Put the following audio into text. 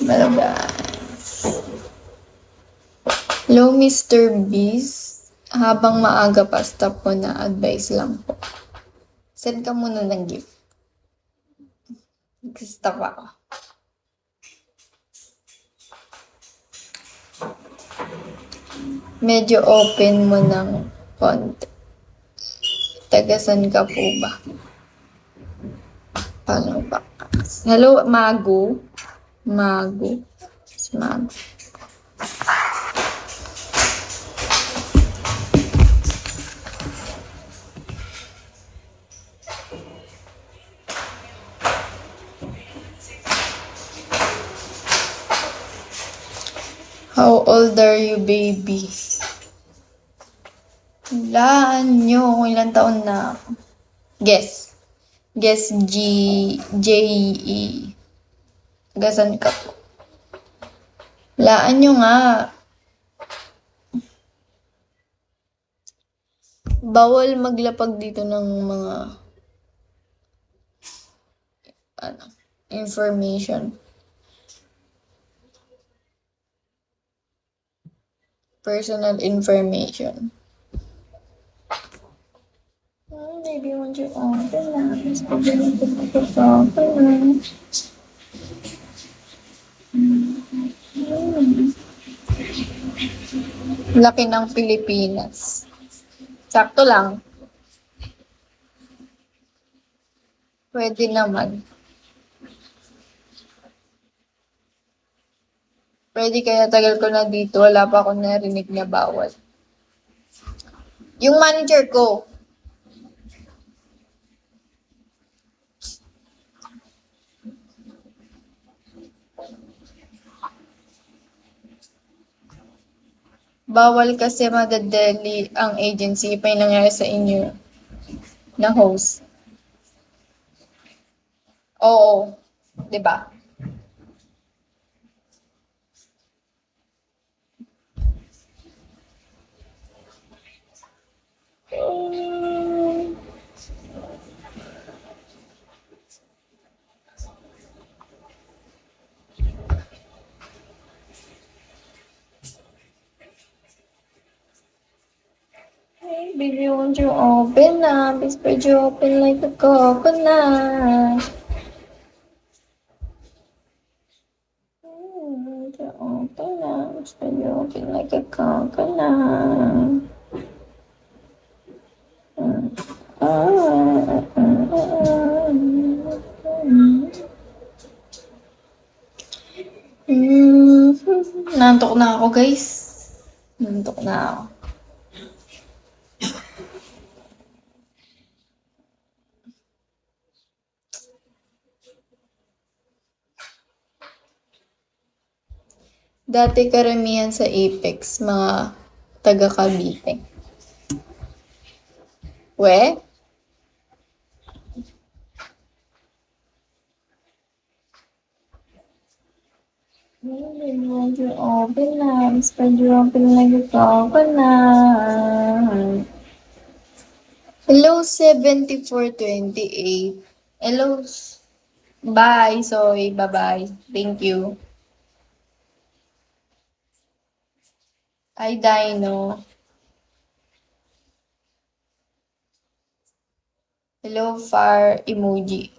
Hello guys. Hello Mr. Beast. Habang maaga pa, stop ko na. Advice lang po. Send ka muna ng gift. Stop ako. Medyo open mo ng konti. Tagasan ka po ba? Paano ba? Hello, Magu. Magu. Magu. How old are you, baby? Hulaan nyo kung ilang taon na ako. Guess. Guess J-E. Gasan ka po. Hulaan nyo nga. Bawal maglapag dito ng mga information. Personal information. Maybe want you open na. Laki ng Pilipinas. Sakto lang. Pwede naman. Pwede kaya tagal ko na dito. Wala pa akong narinig na bawal. Yung manager ko. Bawal kasi madadali ang agency pa yung nangyari sa inyo na host. Oo. 'Di ba? Hey, baby, won't you open up? Spread you open like a coconut. Won't you open up? Spread you open like a coconut. Nantok na ako, guys. Nantok na ako. Dati karamihan sa Apex, mga taga Cavite. We? Won't you open up? Spread you open like a coconut. Hello, 7428. Hello. Bye, Soy. Bye-bye. Thank you. Hi, Dino. Hello, far emoji.